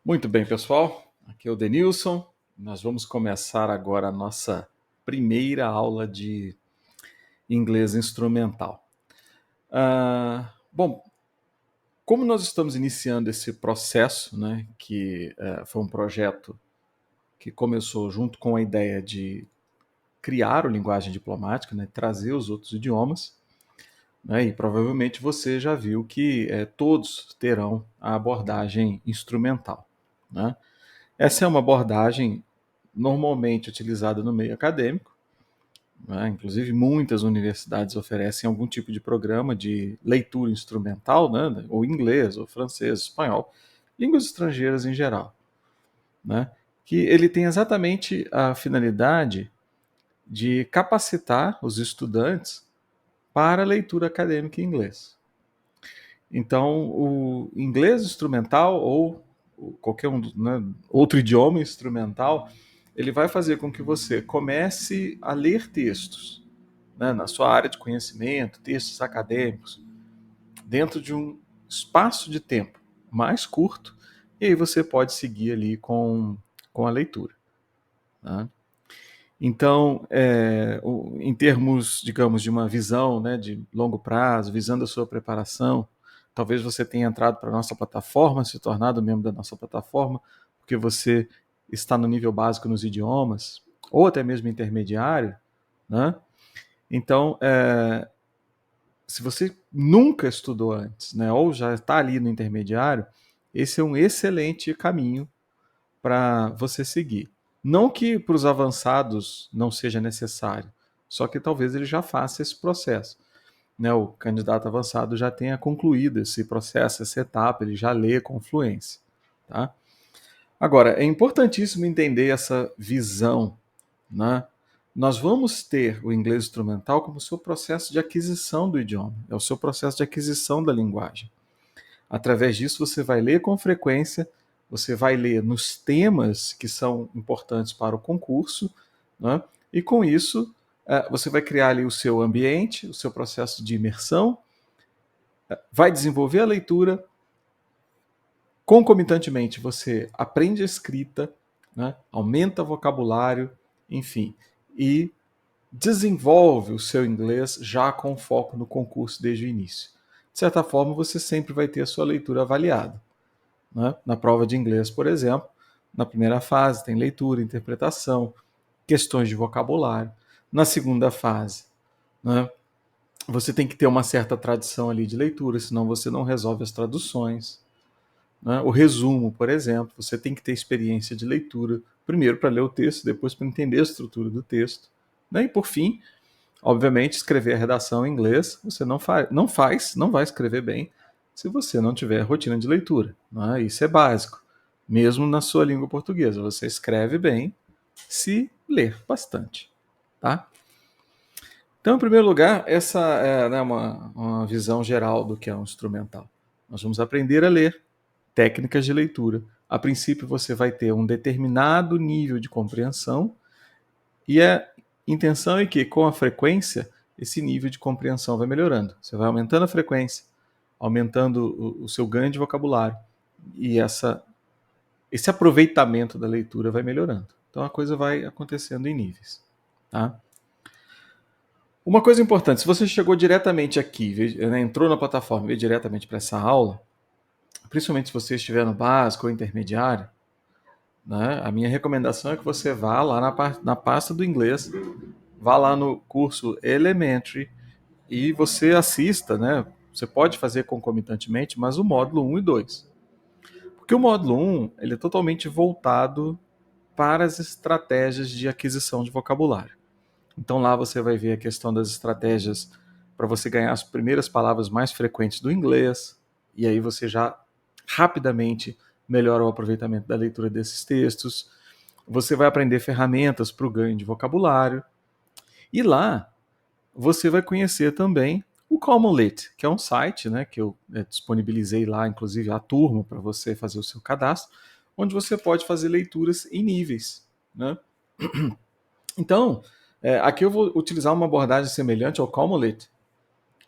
Muito bem, pessoal. Aqui é o Denilson. Nós vamos começar agora a nossa primeira aula de inglês instrumental. Bom, como nós estamos iniciando esse processo, né, que foi um projeto que começou junto com a ideia de criar o linguagem diplomática, né, trazer os outros idiomas, né, e provavelmente você já viu que todos terão a abordagem instrumental, né? Essa é uma abordagem normalmente utilizada no meio acadêmico, né? Inclusive muitas universidades oferecem algum tipo de programa de leitura instrumental, né? Ou inglês, ou francês, espanhol, línguas estrangeiras em geral, né? Que ele tem exatamente a finalidade de capacitar os estudantes para a leitura acadêmica em inglês. Então, o inglês instrumental ou qualquer né, outro idioma instrumental, ele vai fazer com que você comece a ler textos, né, na sua área de conhecimento, textos acadêmicos, dentro de um espaço de tempo mais curto, e aí você pode seguir ali com a leitura. Né? Então, em termos, digamos, de uma visão, né, de longo prazo, visando a sua preparação, talvez você tenha entrado para a nossa plataforma, se tornado membro da nossa plataforma, porque você está no nível básico nos idiomas, ou até mesmo intermediário, né? Então, se você nunca estudou antes, né, ou já está ali no intermediário, esse é um excelente caminho para você seguir. Não que para os avançados não seja necessário, só que talvez ele já faça esse processo. Né? O candidato avançado já tenha concluído esse processo, essa etapa, ele já lê com fluência. Tá? Agora, é importantíssimo entender essa visão. Né? Nós vamos ter o inglês instrumental como o seu processo de aquisição do idioma, é o seu processo de aquisição da linguagem. Através disso, você vai ler com frequência, você vai ler nos temas que são importantes para o concurso, né? E com isso, você vai criar ali o seu ambiente, o seu processo de imersão, vai desenvolver a leitura, concomitantemente você aprende a escrita, né? Aumenta o vocabulário, enfim, e desenvolve o seu inglês já com foco no concurso desde o início. De certa forma, você sempre vai ter a sua leitura avaliada. Né? Na prova de inglês, por exemplo, na primeira fase tem leitura, interpretação, questões de vocabulário. Na segunda fase, né, você tem que ter uma certa tradição ali de leitura, senão você não resolve as traduções. Né? O resumo, por exemplo, você tem que ter experiência de leitura, primeiro para ler o texto, depois para entender a estrutura do texto. Né? E por fim, obviamente, escrever a redação em inglês, você não vai escrever bem se você não tiver rotina de leitura. Né? Isso é básico. Mesmo na sua língua portuguesa, você escreve bem se ler bastante. Tá? Então, em primeiro lugar, essa é, né, uma visão geral do que é um instrumental. Nós vamos aprender a ler técnicas de leitura. A princípio, você vai ter um determinado nível de compreensão e a intenção é que, com a frequência, esse nível de compreensão vai melhorando. Você vai aumentando a frequência, aumentando o seu ganho de vocabulário e esse aproveitamento da leitura vai melhorando. Então a coisa vai acontecendo em níveis. Tá? Uma coisa importante, se você chegou diretamente aqui, né, entrou na plataforma e veio diretamente para essa aula, principalmente se você estiver no básico ou intermediário, né, a minha recomendação é que você vá lá na pasta do inglês, vá lá no curso Elementary e você assista, né? Você pode fazer concomitantemente, mas o módulo 1 e 2. Porque o módulo 1 ele é totalmente voltado para as estratégias de aquisição de vocabulário. Então lá você vai ver a questão das estratégias para você ganhar as primeiras palavras mais frequentes do inglês, e aí você já rapidamente melhora o aproveitamento da leitura desses textos. Você vai aprender ferramentas para o ganho de vocabulário. E lá você vai conhecer também o Common Lit, que é um site, né, que eu disponibilizei lá, inclusive a turma, para você fazer o seu cadastro, onde você pode fazer leituras em níveis. Né? Então, aqui eu vou utilizar uma abordagem semelhante ao Common Lit,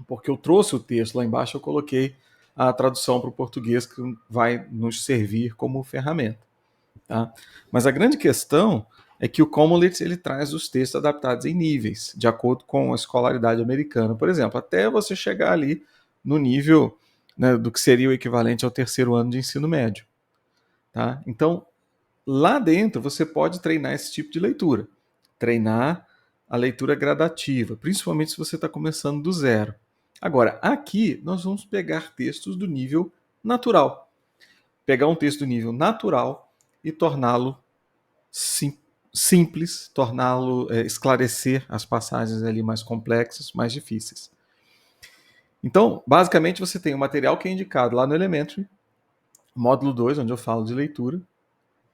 porque eu trouxe o texto lá embaixo, eu coloquei a tradução para o português que vai nos servir como ferramenta. Tá? Mas a grande questão é que o Cumulate ele traz os textos adaptados em níveis, de acordo com a escolaridade americana. Por exemplo, até você chegar ali no nível, né, do que seria o equivalente ao terceiro ano de ensino médio. Tá? Então, lá dentro você pode treinar esse tipo de leitura. Treinar a leitura gradativa, principalmente se você está começando do zero. Agora, aqui nós vamos pegar textos do nível natural. Pegar um texto do nível natural e torná-lo simples, torná-lo, esclarecer as passagens ali mais complexas, mais difíceis. Então, basicamente, você tem o material que é indicado lá no Elementary, módulo 2, onde eu falo de leitura,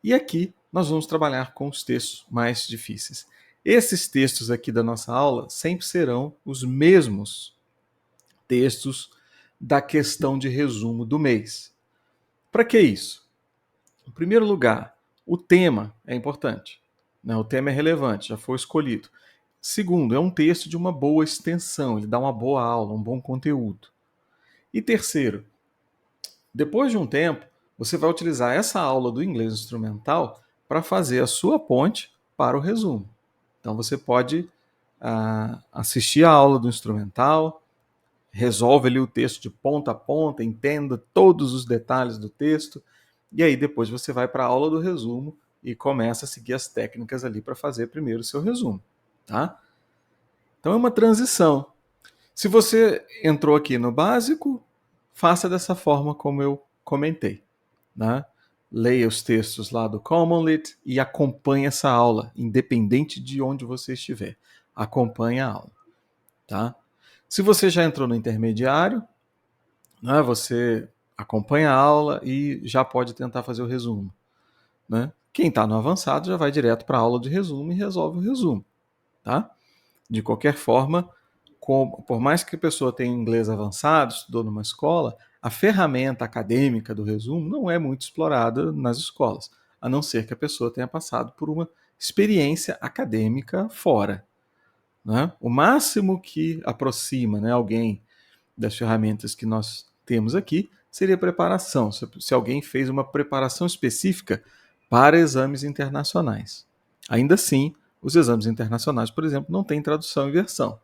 e aqui nós vamos trabalhar com os textos mais difíceis. Esses textos aqui da nossa aula sempre serão os mesmos textos da questão de resumo do mês. Para que isso? Em primeiro lugar, o tema é importante. Né? O tema é relevante, já foi escolhido. Segundo, é um texto de uma boa extensão, ele dá uma boa aula, um bom conteúdo. E terceiro, depois de um tempo, você vai utilizar essa aula do inglês instrumental para fazer a sua ponte para o resumo. Então você pode assistir a aula do instrumental, resolve ali o texto de ponta a ponta, entenda todos os detalhes do texto, e aí depois você vai para a aula do resumo e começa a seguir as técnicas ali para fazer primeiro o seu resumo. Tá? Então é uma transição. Se você entrou aqui no básico, faça dessa forma como eu comentei. Né? Leia os textos lá do Commonlit e acompanhe essa aula, independente de onde você estiver. Acompanhe a aula. Tá? Se você já entrou no intermediário, né, você acompanha a aula e já pode tentar fazer o resumo. Né? Quem está no avançado já vai direto para a aula de resumo e resolve o resumo. Tá? De qualquer forma, por mais que a pessoa tenha inglês avançado, estudou numa escola, a ferramenta acadêmica do resumo não é muito explorada nas escolas, a não ser que a pessoa tenha passado por uma experiência acadêmica fora. Né? O máximo que aproxima, né, alguém das ferramentas que nós temos aqui seria preparação, se alguém fez uma preparação específica para exames internacionais. Ainda assim, os exames internacionais, por exemplo, não têm tradução e versão.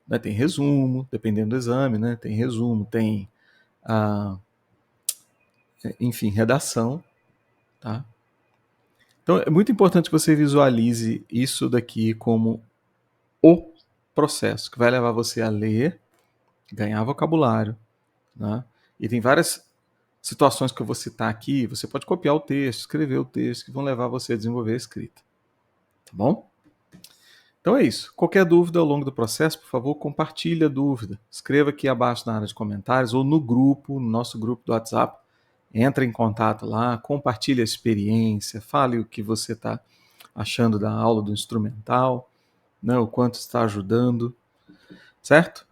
Né? Tem resumo, dependendo do exame, né? Tem resumo, tem, enfim, redação. Tá? Então, é muito importante que você visualize isso daqui como o processo que vai levar você a ler, ganhar vocabulário. Né? E tem várias situações que eu vou citar aqui. Você pode copiar o texto, escrever o texto, que vão levar você a desenvolver a escrita. Tá bom? Então é isso. Qualquer dúvida ao longo do processo, por favor, compartilhe a dúvida. Escreva aqui abaixo na área de comentários ou no grupo, no nosso grupo do WhatsApp. Entra em contato lá, compartilhe a experiência, fale o que você está achando da aula do instrumental, né, o quanto está ajudando, certo?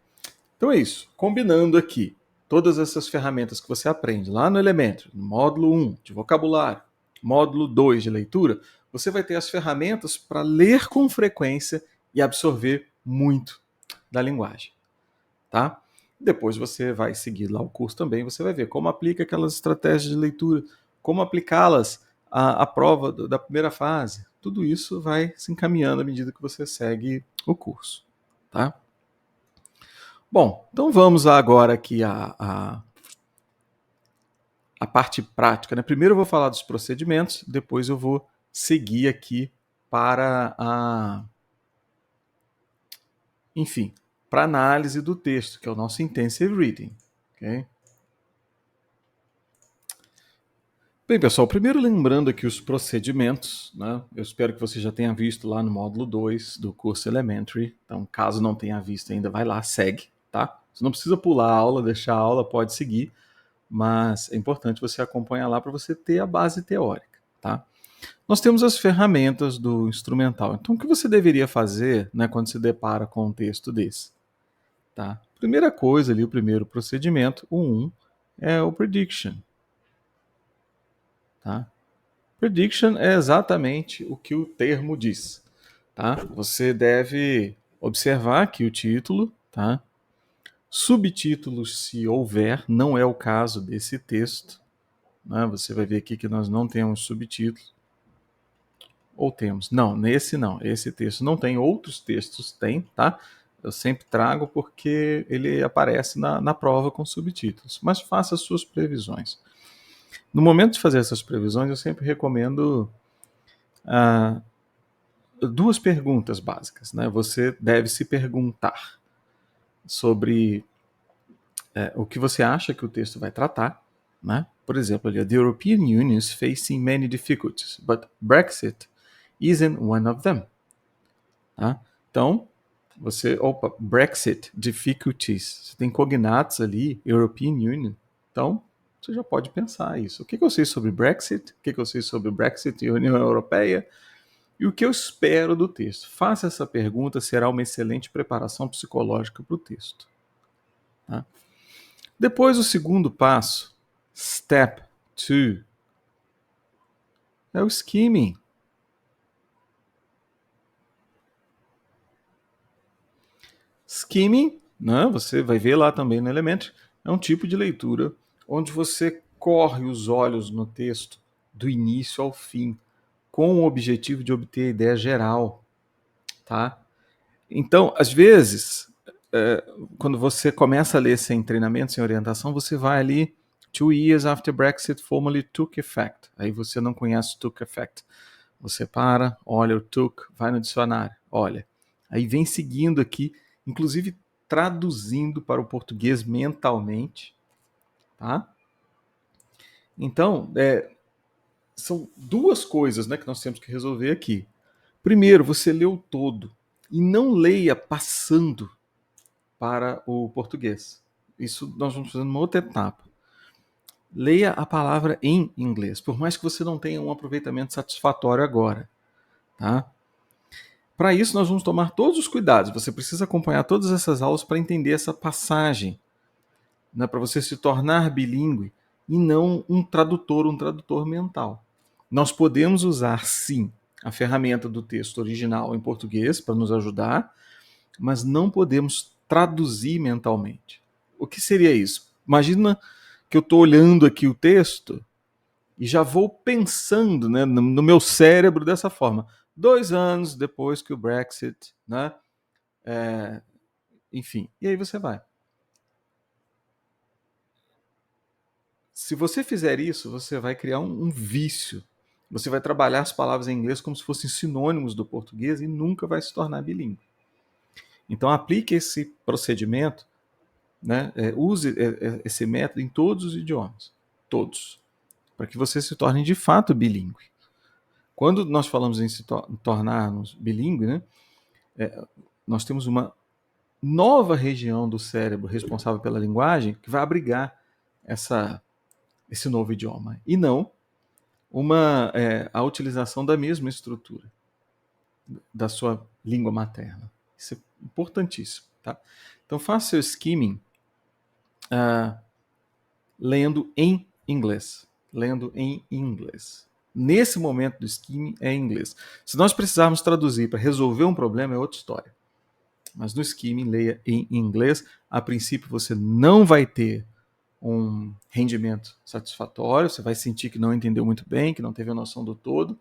Então é isso. Combinando aqui todas essas ferramentas que você aprende lá no Elementary, no módulo 1 de vocabulário, módulo 2 de leitura, você vai ter as ferramentas para ler com frequência e absorver muito da linguagem. Tá? Depois você vai seguir lá o curso também, você vai ver como aplica aquelas estratégias de leitura, como aplicá-las à prova da primeira fase. Tudo isso vai se encaminhando à medida que você segue o curso. Tá? Bom, então vamos agora aqui a parte prática. Né? Primeiro eu vou falar dos procedimentos, depois eu vou seguir aqui para enfim, para análise do texto, que é o nosso Intensive Reading. Okay? Bem, pessoal, primeiro lembrando aqui os procedimentos, né? Eu espero que você já tenha visto lá no módulo 2 do curso Elementary. Então, caso não tenha visto ainda, vai lá, segue, tá? Você não precisa pular a aula, deixar a aula, pode seguir, mas é importante você acompanhar lá para você ter a base teórica, tá? Nós temos as ferramentas do instrumental. Então, o que você deveria fazer, né, quando se depara com um texto desse? Tá? Primeira coisa ali, o primeiro procedimento, o 1, é o prediction. Tá? Prediction é exatamente o que o termo diz. Tá? Você deve observar aqui o título, tá? Subtítulos, se houver, não é o caso desse texto, né? Você vai ver aqui que nós não temos subtítulos. Ou temos? Não, nesse não. Esse texto não tem. Outros textos tem, tá? Eu sempre trago porque ele aparece na prova com subtítulos. Mas faça as suas previsões. No momento de fazer essas previsões, eu sempre recomendo duas perguntas básicas, né? Você deve se perguntar sobre o que você acha que o texto vai tratar, né? Por exemplo, ali, the European Union is facing many difficulties, but Brexit isn't one of them. Tá? Então, Brexit, difficulties, você tem cognatos ali, European Union, então você já pode pensar isso. O que eu sei sobre Brexit? O que eu sei sobre Brexit e União Europeia? E o que eu espero do texto? Faça essa pergunta, será uma excelente preparação psicológica para o texto. Tá? Depois, o segundo passo, step 2, é o skimming. Skimming, né, você vai ver lá também no Elementary, é um tipo de leitura onde você corre os olhos no texto do início ao fim, com o objetivo de obter a ideia geral, tá? Então, às vezes, quando você começa a ler sem treinamento, sem orientação, você vai ali 2 years after Brexit formally took effect. Aí você não conhece took effect. Você para, olha o took, vai no dicionário, olha. Aí vem seguindo aqui, inclusive traduzindo para o português mentalmente, tá? Então, são duas coisas, né, que nós temos que resolver aqui. Primeiro, você lê o todo e não leia passando para o português. Isso nós vamos fazer numa outra etapa. Leia a palavra em inglês, por mais que você não tenha um aproveitamento satisfatório agora, tá? Para isso, nós vamos tomar todos os cuidados. Você precisa acompanhar todas essas aulas para entender essa passagem, né? Para você se tornar bilíngue e não um tradutor mental. Nós podemos usar, sim, a ferramenta do texto original em português para nos ajudar, mas não podemos traduzir mentalmente. O que seria isso? Imagina que eu estou olhando aqui o texto e já vou pensando, né, no meu cérebro dessa forma. 2 anos depois que o Brexit, né? Enfim, e aí você vai. Se você fizer isso, você vai criar um vício. Você vai trabalhar as palavras em inglês como se fossem sinônimos do português e nunca vai se tornar bilíngue. Então aplique esse procedimento, né? Use esse método em todos os idiomas. Todos. Para que você se torne de fato bilíngue. Quando nós falamos em se tornarmos bilíngue, né? Nós temos uma nova região do cérebro responsável pela linguagem que vai abrigar esse novo idioma. E não a utilização da mesma estrutura da sua língua materna. Isso é importantíssimo. Tá? Então faça seu skimming lendo em inglês. Lendo em inglês. Nesse momento do skimming é em inglês. Se nós precisarmos traduzir para resolver um problema, é outra história. Mas no skimming, leia em inglês. A princípio, você não vai ter um rendimento satisfatório, você vai sentir que não entendeu muito bem, que não teve a noção do todo,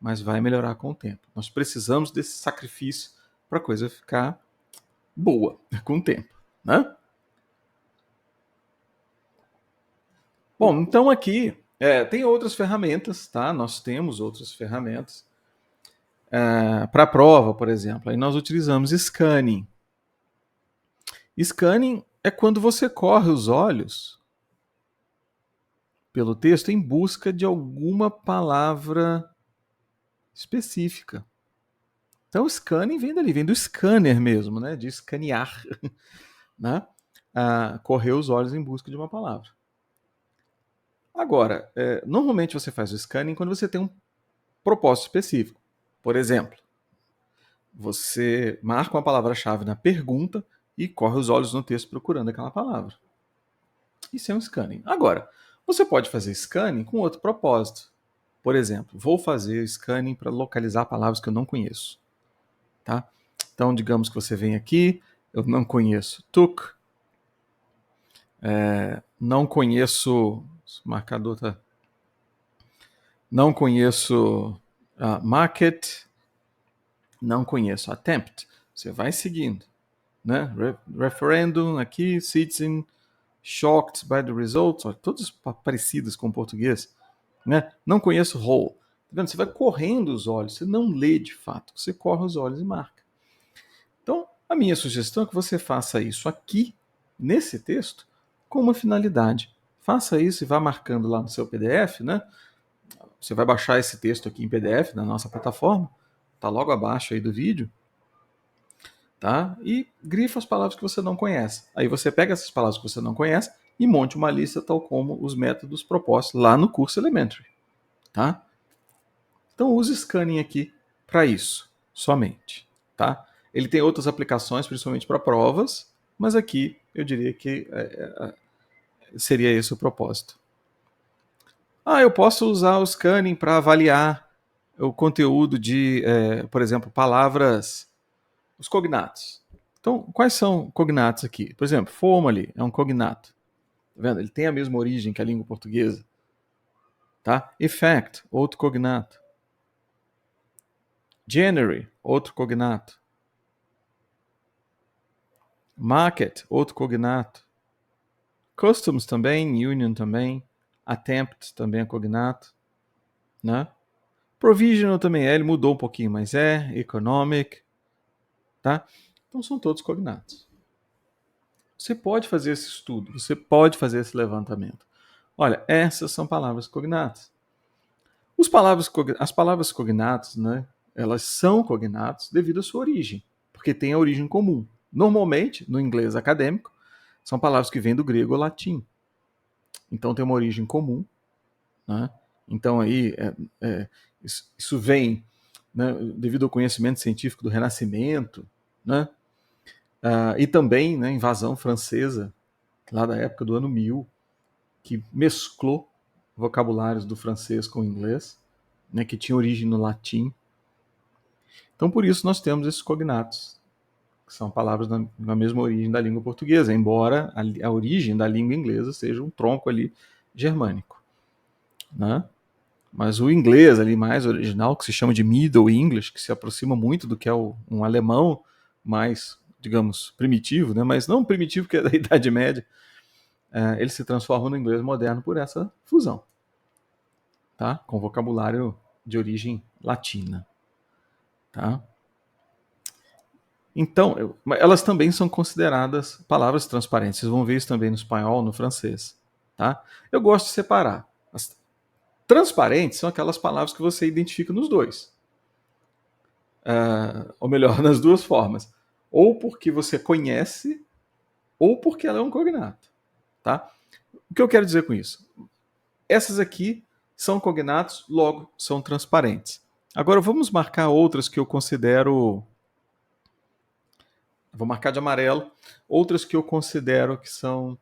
mas vai melhorar com o tempo. Nós precisamos desse sacrifício para a coisa ficar boa com o tempo, né? Bom, então aqui tem outras ferramentas, tá? Nós temos outras ferramentas. Para a prova, por exemplo, aí nós utilizamos scanning. Scanning é quando você corre os olhos pelo texto em busca de alguma palavra específica. Então, o scanning vem dali, vem do scanner mesmo, né? De escanear, né? Correr os olhos em busca de uma palavra. Agora, normalmente você faz o scanning quando você tem um propósito específico. Por exemplo, você marca uma palavra-chave na pergunta e corre os olhos no texto procurando aquela palavra. Isso é um scanning. Agora, você pode fazer scanning com outro propósito. Por exemplo, vou fazer scanning para localizar palavras que eu não conheço. Tá? Então, digamos que você vem aqui, eu não conheço took, Não conheço. O marcador tá. Não conheço market. Não conheço attempt. Você vai seguindo. Né? Referendum aqui, citizen shocked by the results, todos parecidos com o português. Né? Não conheço whole. Tá vendo? Você vai correndo os olhos, você não lê de fato, você corre os olhos e marca. Então, a minha sugestão é que você faça isso aqui, nesse texto, com uma finalidade. Faça isso e vá marcando lá no seu PDF, né? Você vai baixar esse texto aqui em PDF na nossa plataforma, tá logo abaixo aí do vídeo, tá? E grifa as palavras que você não conhece. Aí você pega essas palavras que você não conhece e monte uma lista tal como os métodos propostos lá no curso Elementary, tá? Então use Scanning aqui para isso, somente, tá? Ele tem outras aplicações, principalmente para provas, mas aqui eu diria que seria esse o propósito. Eu posso usar o Scanning para avaliar o conteúdo de, por exemplo, palavras, os cognatos. Então, quais são cognatos aqui? Por exemplo, formally é um cognato. Tá vendo? Ele tem a mesma origem que a língua portuguesa. Tá? Effect, outro cognato. January, outro cognato. Market, outro cognato. Customs também, union também. Attempt também é cognato. Né? Provisional também é, ele mudou um pouquinho, mas é. Economic. Tá? Então são todos cognatos. Você pode fazer esse estudo, você pode fazer esse levantamento. Olha, essas são palavras cognatas. As palavras cognatos, né, elas são cognatos devido à sua origem, porque tem a origem comum. Normalmente, no inglês acadêmico, são palavras que vêm do grego ou latim. Então tem uma origem comum. Né? Então aí isso vem, né, devido ao conhecimento científico do Renascimento, né? E também, né, invasão francesa, lá da época do ano 1000, que mesclou vocabulários do francês com o inglês, né, que tinha origem no latim. Então, por isso, nós temos esses cognatos, que são palavras na mesma origem da língua portuguesa, embora a origem da língua inglesa seja um tronco ali germânico. Né? Mas o inglês ali mais original, que se chama de Middle English, que se aproxima muito do que é um alemão mais, digamos, primitivo, né? Mas não primitivo que é da Idade Média, ele se transforma no inglês moderno por essa fusão, tá? Com vocabulário de origem latina. Tá? Então, elas também são consideradas palavras transparentes. Vocês vão ver isso também no espanhol, no francês. Tá? Eu gosto de separar. As transparentes são aquelas palavras que você identifica nos dois. Ou melhor, nas duas formas. Ou porque você conhece, ou porque ela é um cognato. Tá? O que eu quero dizer com isso? Essas aqui são cognatos, logo são transparentes. Agora vamos marcar outras que eu considero. Vou marcar de amarelo. Outras que eu considero que são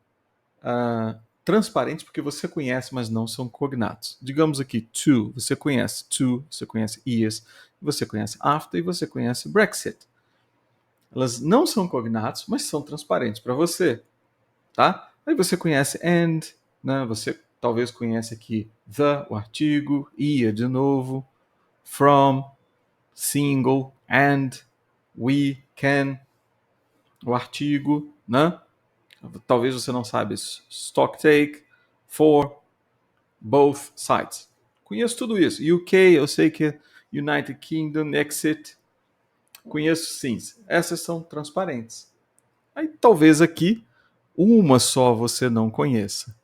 transparentes porque você conhece, mas não são cognatos. Digamos aqui, to, você conhece years, você conhece after e você conhece Brexit. Elas não são cognatos, mas são transparentes para você. Tá? Aí você conhece and, né? Você talvez conhece aqui the, o artigo, ia de novo, from, single, and, we, can, o artigo, né? Talvez você não saiba isso. Stock take, for, both sides. Conheço tudo isso. UK, eu sei que é United Kingdom, exit. Conheço sim. Essas são transparentes. Aí talvez aqui uma só você não conheça.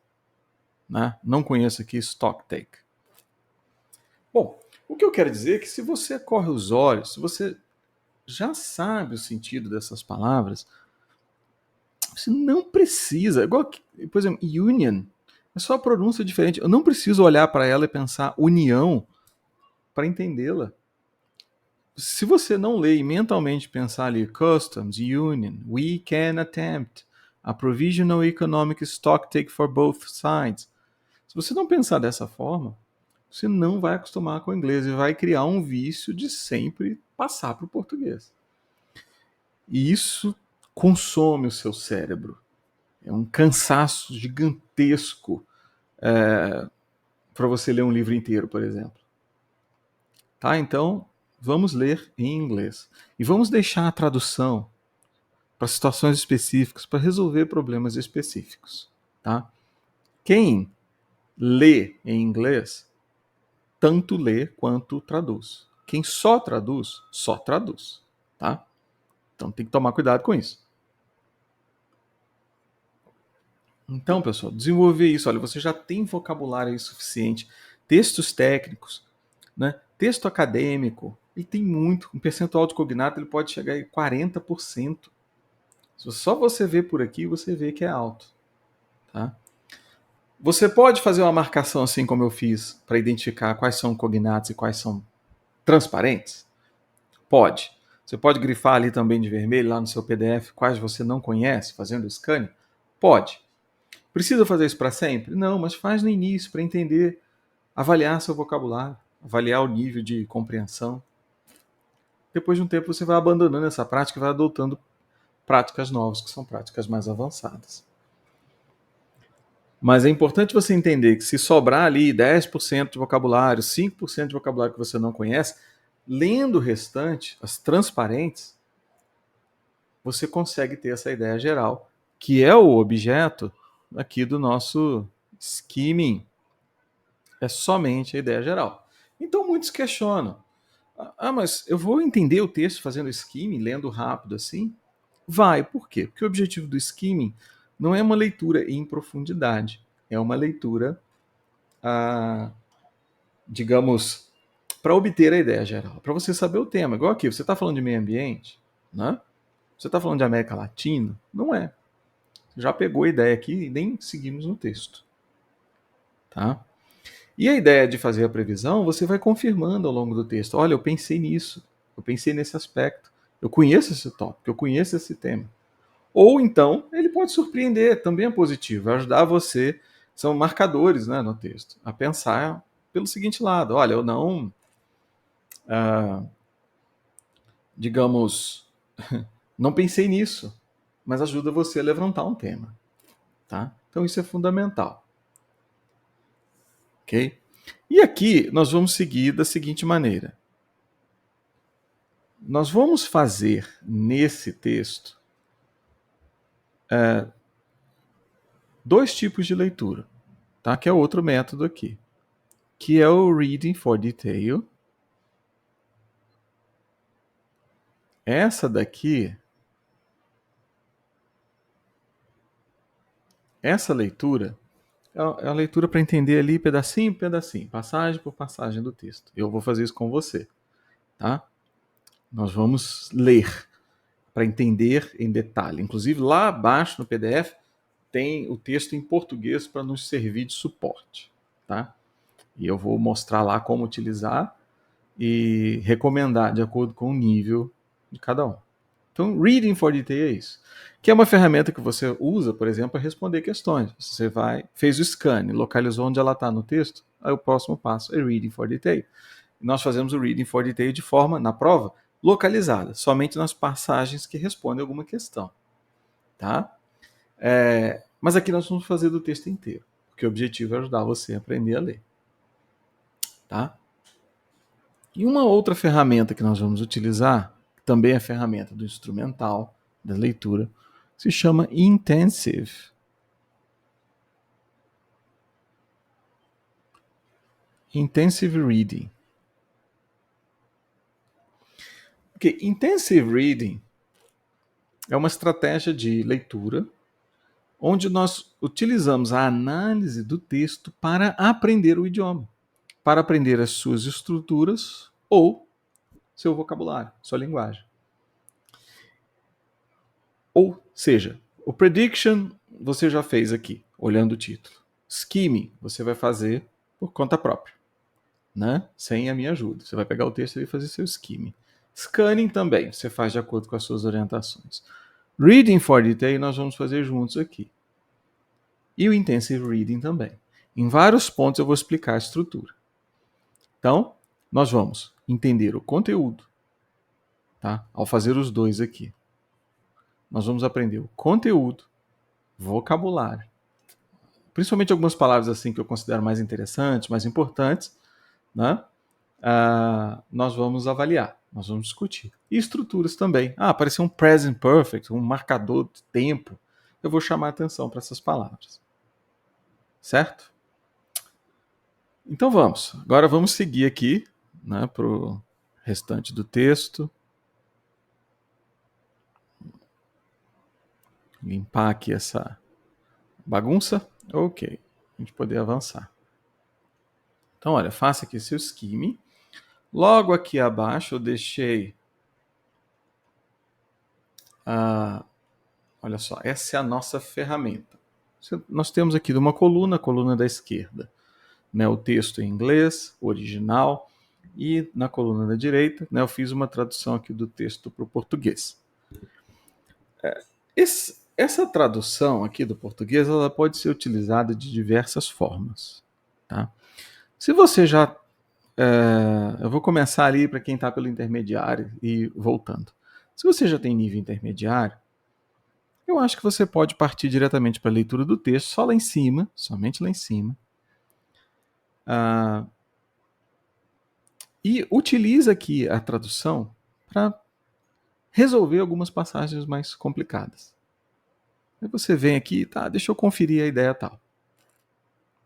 Né? Não conheço aqui stock take. Bom, o que eu quero dizer é que se você corre os olhos, se você já sabe o sentido dessas palavras, você não precisa. Igual, por exemplo, union. É só a pronúncia diferente. Eu não preciso olhar para ela e pensar união para entendê-la. Se você não lê e mentalmente pensar ali customs, union, we can attempt, a provisional economic stock take for both sides. Se você não pensar dessa forma, você não vai acostumar com o inglês e vai criar um vício de sempre passar para o português. E isso consome o seu cérebro. É um cansaço gigantesco para você ler um livro inteiro, por exemplo. Tá? Então, vamos ler em inglês. E vamos deixar a tradução para situações específicas, para resolver problemas específicos. Tá? Quem lê em inglês, tanto lê quanto traduz. Quem só traduz. Tá? Então tem que tomar cuidado com isso. Então, pessoal, desenvolver isso. Olha, você já tem vocabulário aí suficiente, textos técnicos, né? Texto acadêmico, ele tem muito. Um percentual de cognato ele pode chegar a 40%. Se só você vê por aqui, você vê que é alto. Tá? Você pode fazer uma marcação assim como eu fiz, para identificar quais são cognatos e quais são transparentes? Pode. Você pode grifar ali também de vermelho, lá no seu PDF, quais você não conhece, fazendo o scan? Pode. Precisa fazer isso para sempre? Não, mas faz no início para entender, avaliar seu vocabulário, avaliar o nível de compreensão. Depois de um tempo você vai abandonando essa prática e vai adotando práticas novas, que são práticas mais avançadas. Mas é importante você entender que se sobrar ali 10% de vocabulário, 5% de vocabulário que você não conhece, lendo o restante, as transparentes, você consegue ter essa ideia geral, que é o objeto aqui do nosso skimming. É somente a ideia geral. Então muitos questionam: ah, mas eu vou entender o texto fazendo skimming, lendo rápido assim? Vai, por quê? Porque o objetivo do skimming não é uma leitura em profundidade, é uma leitura, digamos, para obter a ideia geral, para você saber o tema. Igual aqui, você está falando de meio ambiente, né? Você está falando de América Latina? Não é. Já pegou a ideia aqui e nem seguimos no texto. Tá? E a ideia de fazer a previsão, você vai confirmando ao longo do texto. Olha, eu pensei nisso, eu pensei nesse aspecto, eu conheço esse tópico, eu conheço esse tema. Ou então, ele pode surpreender, também é positivo, vai ajudar você, são marcadores, né, no texto, a pensar pelo seguinte lado: olha, eu não, digamos, não pensei nisso, mas ajuda você a levantar um tema. Tá? Então isso é fundamental. Ok? E aqui nós vamos seguir da seguinte maneira. Nós vamos fazer nesse texto dois tipos de leitura, tá? Que é outro método aqui, que é o Reading for Detail. Essa daqui, essa leitura, é a leitura para entender ali pedacinho por pedacinho, passagem por passagem do texto. Eu vou fazer isso com você, tá? Nós vamos ler para entender em detalhe. Inclusive lá abaixo no PDF tem o texto em português para nos servir de suporte, tá? E eu vou mostrar lá como utilizar e recomendar de acordo com o nível de cada um. Então, Reading for Detail é isso. Que é uma ferramenta que você usa, por exemplo, para responder questões. Você fez o scan, localizou onde ela está no texto, aí o próximo passo é Reading for Detail. E nós fazemos o Reading for Detail de forma, na prova, localizada, somente nas passagens que respondem alguma questão. Tá? Mas aqui nós vamos fazer do texto inteiro, porque o objetivo é ajudar você a aprender a ler. Tá? E uma outra ferramenta que nós vamos utilizar, que também é ferramenta do instrumental, da leitura, se chama Intensive. Intensive Reading. Porque Intensive Reading é uma estratégia de leitura onde nós utilizamos a análise do texto para aprender o idioma, para aprender as suas estruturas ou seu vocabulário, sua linguagem. Ou seja, o prediction você já fez aqui, olhando o título. Skimming você vai fazer por conta própria, né? Sem a minha ajuda. Você vai pegar o texto e fazer seu skimming. Scanning também, você faz de acordo com as suas orientações. Reading for Detail nós vamos fazer juntos aqui. E o Intensive Reading também. Em vários pontos eu vou explicar a estrutura. Então, nós vamos entender o conteúdo, tá? Ao fazer os dois aqui. Nós vamos aprender o conteúdo, vocabulário. Principalmente algumas palavras assim que eu considero mais interessantes, mais importantes, né? Nós vamos avaliar, nós vamos discutir. E estruturas também. Apareceu um present perfect, um marcador de tempo. Eu vou chamar atenção para essas palavras. Certo? Então vamos. Agora vamos seguir aqui, né, para o restante do texto. Limpar aqui essa bagunça. Ok. A gente poder avançar. Então, olha, faça aqui seu scheme. Logo aqui abaixo eu deixei olha só, essa é a nossa ferramenta. Nós temos aqui uma coluna, a coluna da esquerda, né, o texto em inglês, original, e na coluna da direita, né, eu fiz uma tradução aqui do texto para o português. Essa tradução aqui do português, ela pode ser utilizada de diversas formas. Tá? Se você já... eu vou começar ali para quem está pelo intermediário e voltando. Se você já tem nível intermediário, eu acho que você pode partir diretamente para a leitura do texto, só lá em cima, somente lá em cima. E utiliza aqui a tradução para resolver algumas passagens mais complicadas. Aí você vem aqui, tá, deixa eu conferir a ideia tal.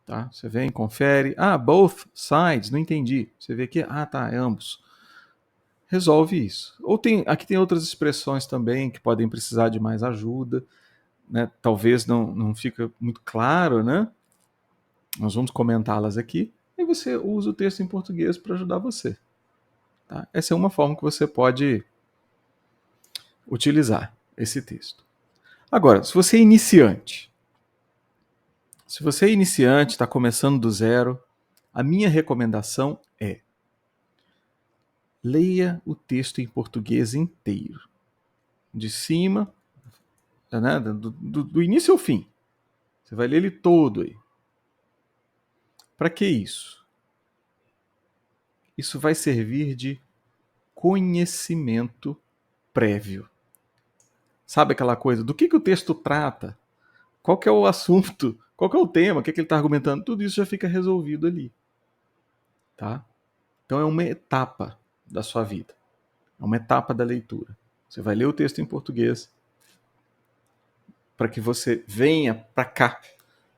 Tá? Você vem, confere. Both sides, não entendi. Você vê aqui, tá, é ambos. Resolve isso. Ou aqui tem outras expressões também que podem precisar de mais ajuda. Né? Talvez não fica muito claro, né? Nós vamos comentá-las aqui. E você usa o texto em português para ajudar você. Tá? Essa é uma forma que você pode utilizar esse texto. Agora, se você é iniciante, está começando do zero, a minha recomendação é leia o texto em português inteiro. De cima, né, do início ao fim. Você vai ler ele todo aí. Para que isso? Isso vai servir de conhecimento prévio. Sabe aquela coisa? Do que o texto trata? Qual que é o assunto? Qual que é o tema? O que ele está argumentando? Tudo isso já fica resolvido ali. Tá? Então é uma etapa da sua vida. É uma etapa da leitura. Você vai ler o texto em português para que você venha para cá,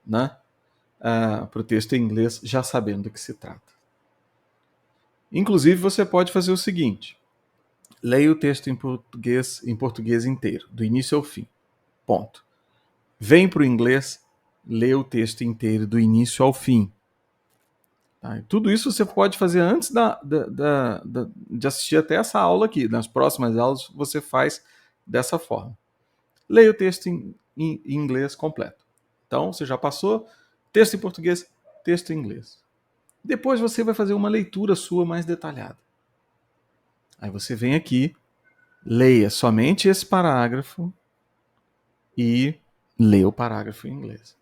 né? Para o texto em inglês, já sabendo do que se trata. Inclusive, você pode fazer o seguinte: leia o texto em português inteiro, do início ao fim. Ponto. Vem para o inglês, lê o texto inteiro, do início ao fim. Tá? Tudo isso você pode fazer antes de assistir até essa aula aqui. Nas próximas aulas você faz dessa forma. Leia o texto em inglês completo. Então, você já passou, texto em português, texto em inglês. Depois você vai fazer uma leitura sua mais detalhada. Aí você vem aqui, leia somente esse parágrafo e leia o parágrafo em inglês.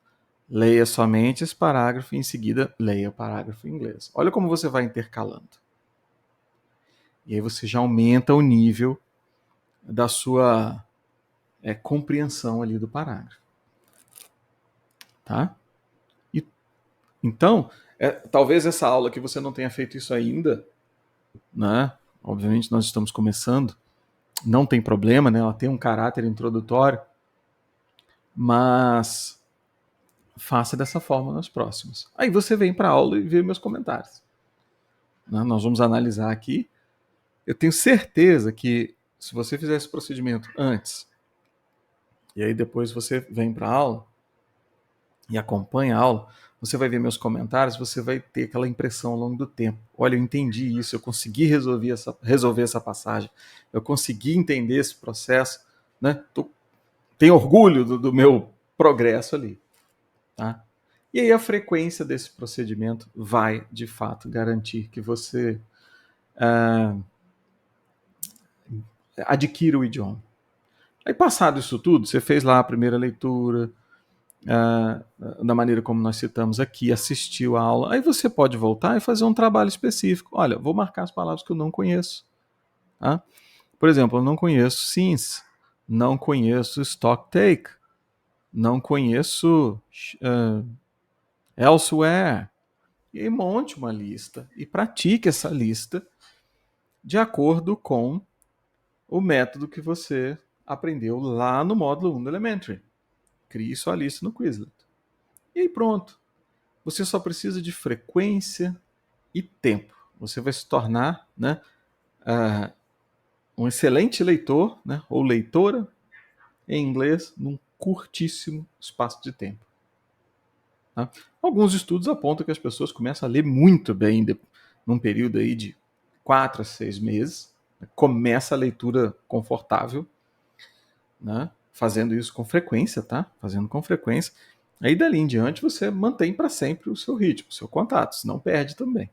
Leia somente esse parágrafo e em seguida leia o parágrafo em inglês. Olha como você vai intercalando. E aí você já aumenta o nível da sua compreensão ali do parágrafo. Tá? Então, talvez essa aula que você não tenha feito isso ainda, né? Obviamente nós estamos começando, não tem problema, né? Ela tem um caráter introdutório, mas faça dessa forma nas próximas. Aí você vem para a aula e vê meus comentários. Né? Nós vamos analisar aqui. Eu tenho certeza que se você fizer esse procedimento antes, e aí depois você vem para a aula e acompanha a aula, você vai ver meus comentários, você vai ter aquela impressão ao longo do tempo. Olha, eu entendi isso, eu consegui resolver essa passagem, eu consegui entender esse processo, né? Tenho orgulho do meu progresso ali. Tá? E aí a frequência desse procedimento vai, de fato, garantir que você adquira o idioma. Aí, passado isso tudo, você fez lá a primeira leitura, da maneira como nós citamos aqui, assistiu a aula, aí você pode voltar e fazer um trabalho específico. Olha, vou marcar as palavras que eu não conheço. Tá? Por exemplo, eu não conheço since, não conheço stock take. Não conheço elsewhere. E aí monte uma lista e pratique essa lista de acordo com o método que você aprendeu lá no módulo 1 do Elementary. Crie sua lista no Quizlet. E aí pronto. Você só precisa de frequência e tempo. Você vai se tornar, né, um excelente leitor, né, ou leitora em inglês num curtíssimo espaço de tempo. Tá? Alguns estudos apontam que as pessoas começam a ler muito bem num período aí de 4 a 6 meses. Começa a leitura confortável, né? Fazendo isso com frequência, tá? Fazendo com frequência. Aí dali em diante você mantém para sempre o seu ritmo, o seu contato, se não perde também.